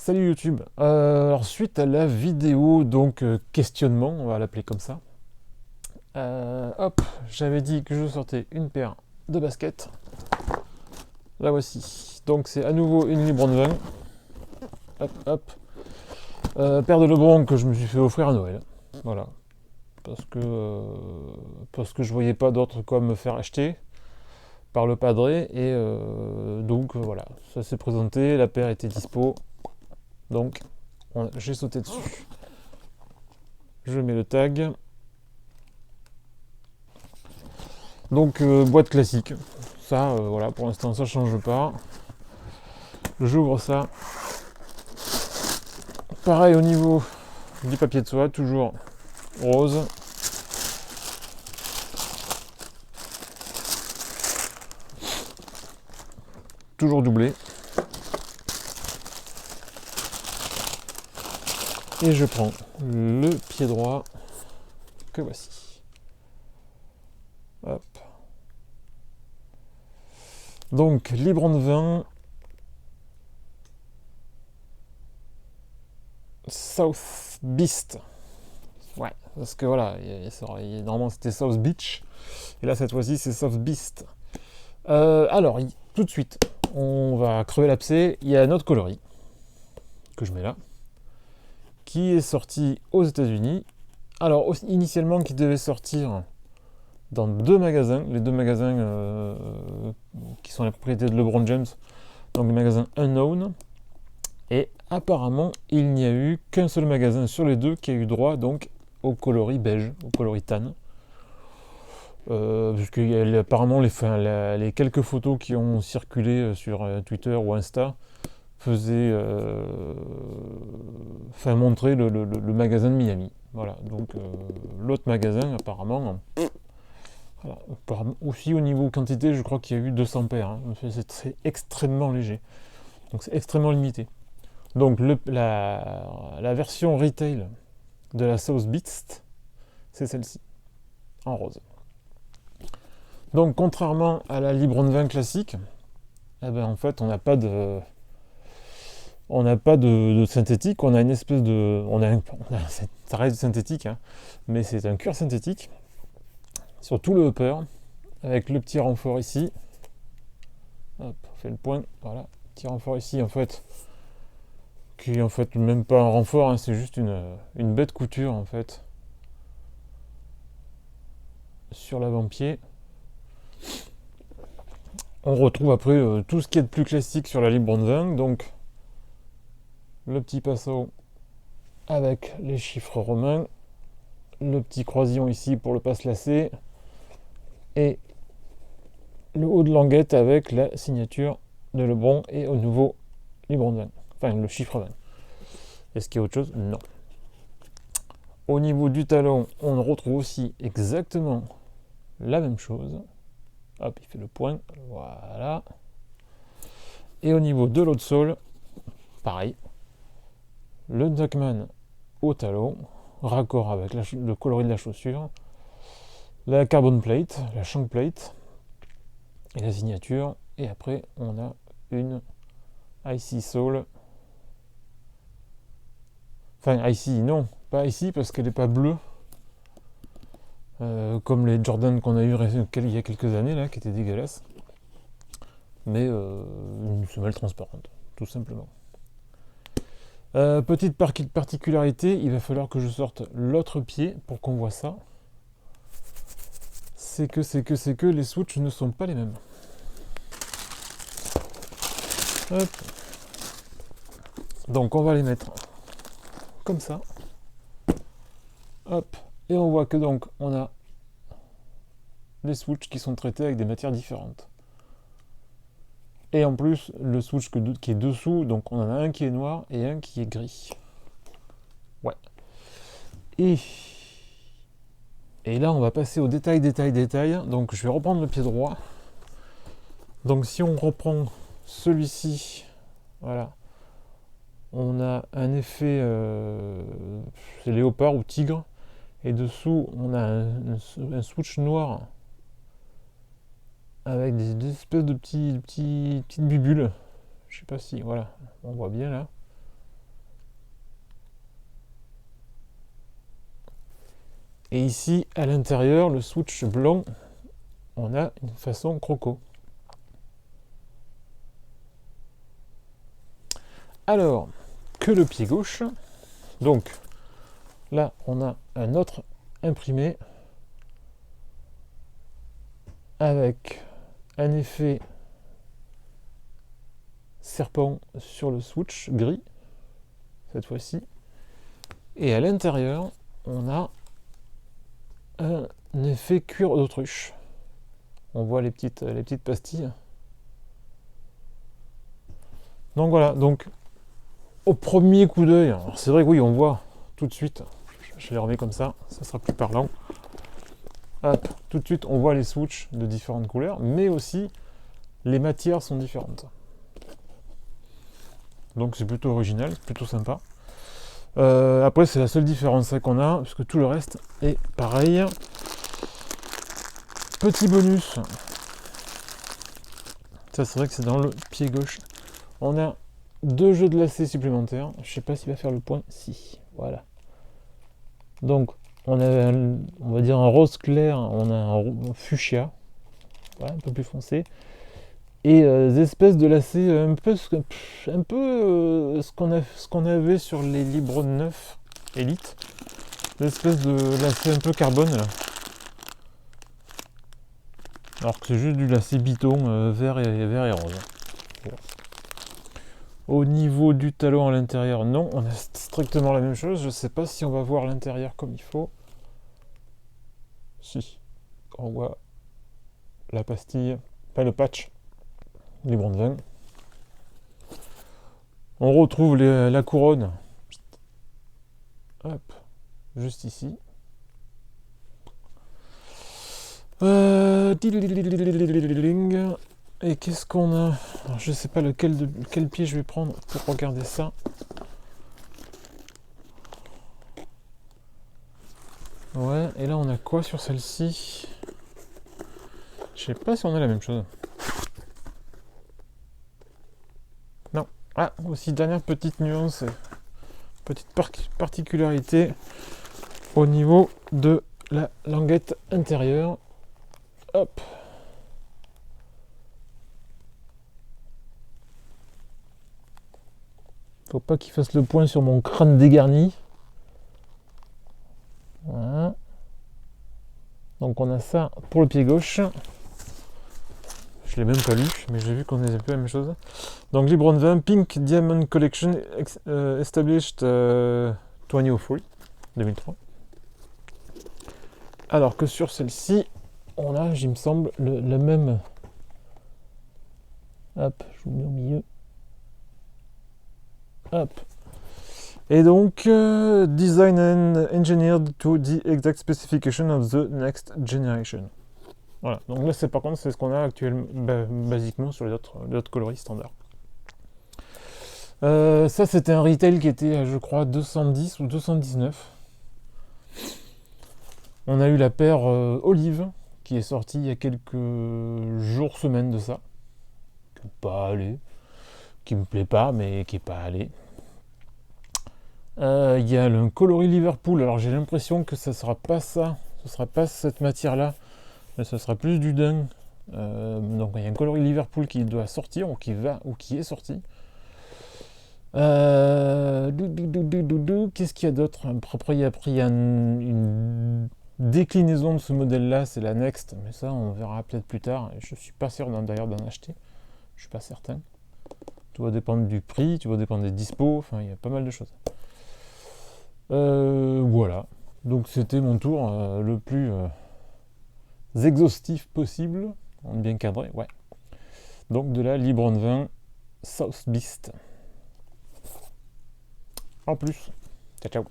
Salut YouTube. Alors suite à la vidéo donc questionnement, on va l'appeler comme ça. Hop, j'avais dit que je sortais une paire de baskets. La voici. Donc c'est à nouveau une LeBron 20. Hop, hop. Paire de LeBron que je me suis fait offrir à Noël. Voilà. Parce que je voyais pas d'autres quoi me faire acheter par le padré et donc voilà, ça s'est présenté, la paire était dispo. Donc j'ai sauté dessus. Je mets le tag. Donc boîte classique. Ça, voilà, pour l'instant ça change pas. J'ouvre ça. Pareil au niveau du papier de soie, toujours rose. Toujours doublé. Et je prends le pied droit que voici. Hop. Donc, LeBron 20. South Beast. Ouais, parce que voilà, normalement c'était South Beach. Et là, cette fois-ci, c'est South Beast. Alors, tout de suite, on va crever l'abcès. Il y a un autre coloris que je mets là, qui est sorti aux États-Unis. Alors, initialement, qui devait sortir dans deux magasins, les deux magasins qui sont la propriété de LeBron James, donc le magasin Unknown. Et apparemment, il n'y a eu qu'un seul magasin sur les deux qui a eu droit donc au coloris beige, au coloris tan. Parce que apparemment, les quelques photos qui ont circulé sur Twitter ou Insta faisaient montrer le magasin de Miami. Voilà, donc l'autre magasin, apparemment, voilà, aussi au niveau quantité, je crois qu'il y a eu 200 paires. Hein. C'est extrêmement léger. Donc c'est extrêmement limité. Donc la version retail de la South Beast, c'est celle-ci, en rose. Donc contrairement à la LeBron 20 classique, eh ben, en fait on n'a pas de synthétique, on a une espèce de... ça reste synthétique, hein, mais c'est un cuir synthétique sur tout le upper, avec le petit renfort ici. Hop, on fait le point, voilà, petit renfort ici en fait, qui est en fait même pas un renfort, hein, c'est juste une bête couture en fait, sur l'avant-pied. On retrouve après tout ce qui est de plus classique sur la LeBron 20, donc le petit passo avec les chiffres romains, le petit croisillon ici pour le passe lacé, et le haut de languette avec la signature de LeBron et au nouveau LeBron 20, enfin le chiffre 20. Est-ce qu'il y a autre chose? Non. Au niveau du talon, on retrouve aussi exactement la même chose. Hop, il fait le point, voilà. Et au niveau de l'autre sole, pareil. Le Duckman au talon, raccord avec le coloris de la chaussure, la carbon plate, la shank plate, et la signature. Et après, on a une IC sole. Enfin, IC, non, pas ici parce qu'elle n'est pas bleue. Comme les Jordan qu'on a eu il y a quelques années là, qui étaient dégueulasses, mais une semelle transparente, tout simplement. Petite particularité, il va falloir que je sorte l'autre pied pour qu'on voit ça. C'est que les switches ne sont pas les mêmes. Hop. Donc on va les mettre comme ça. Hop. Et on voit que donc on a des switches qui sont traités avec des matières différentes. Et en plus, le switch qui est dessous, donc on en a un qui est noir et un qui est gris. Ouais. Et là, on va passer au détail. Donc je vais reprendre le pied droit. Donc si on reprend celui-ci, voilà, on a un effet c'est léopard ou tigre. Et dessous, on a un switch noir avec des espèces de petites bubules. Je sais pas si, voilà, on voit bien là. Et ici, à l'intérieur, le switch blanc, on a une façon croco. Alors, que le pied gauche. Donc, là, on a un autre imprimé avec un effet serpent sur le switch gris, cette fois-ci. Et à l'intérieur, on a un effet cuir d'autruche. On voit les petites pastilles. Donc voilà, donc au premier coup d'œil, c'est vrai que oui, on voit tout de suite, je les remets comme ça sera plus parlant. Hop, tout de suite, on voit les switches de différentes couleurs, mais aussi les matières sont différentes. Donc c'est plutôt original, plutôt sympa. Après, c'est la seule différence qu'on a, puisque tout le reste est pareil. Petit bonus, ça c'est vrai que c'est dans le pied gauche. On a 2 jeux de lacets supplémentaires. Je sais pas s'il va faire le point. Si, voilà. Donc, on a, on va dire un rose clair, on a un fuchsia, voilà, un peu plus foncé, et des espèces de lacets un peu ce qu'on avait sur les Libres 9 Elite, des espèces de lacets un peu carbone là. Alors que c'est juste du lacet biton vert et rose. Voilà. Au niveau du talon à l'intérieur, non, on a strictement la même chose. Je ne sais pas si on va voir l'intérieur comme il faut. Si, on voit la pastille, pas le patch, Libre 20. On retrouve la couronne, hop, juste ici. Et qu'est-ce qu'on a? Alors, je sais pas quel pied je vais prendre pour regarder ça. Ouais, et là on a quoi sur celle-ci? Je sais pas si on a la même chose. Non. Ah, aussi dernière petite nuance, petite particularité au niveau de la languette intérieure. Hop. Faut pas qu'il fasse le point sur mon crâne dégarni. Voilà. Donc on a ça pour le pied gauche. Je l'ai même pas lu, mais j'ai vu qu'on est un peu la même chose. Donc Libre 20, Pink Diamond Collection Established 2003. 2003. Alors que sur celle-ci, on a, il me semble, le même. Hop, je vous mets au milieu. Hop. Et donc, design and engineered to the exact specification of the next generation. Voilà, donc là, par contre, c'est ce qu'on a actuellement, basiquement sur les autres coloris standards. Ça, c'était un retail qui était, je crois, 210 ou 219. On a eu la paire Olive, qui est sortie il y a quelques jours, semaines de ça. Qui n'est pas allé. Qui me plaît pas, mais qui est pas allé. Il y a le coloris Liverpool. Alors j'ai l'impression que ça sera pas ça. Ce sera pas cette matière-là. Mais ce sera plus du dung. Donc il y a un coloris Liverpool qui doit sortir ou qui est sorti. Qu'est-ce qu'il y a d'autre? Après, il y a une déclinaison de ce modèle-là, c'est la Next, mais ça on verra peut-être plus tard. Je suis pas sûr d'ailleurs d'en acheter. Je suis pas certain. Tout va dépendre du prix, tout va dépendre des dispos. Enfin, il y a pas mal de choses. Voilà. Donc c'était mon tour le plus exhaustif possible, bien cadré, ouais. Donc de la Libre 20 South Beast. En plus. Ciao ciao.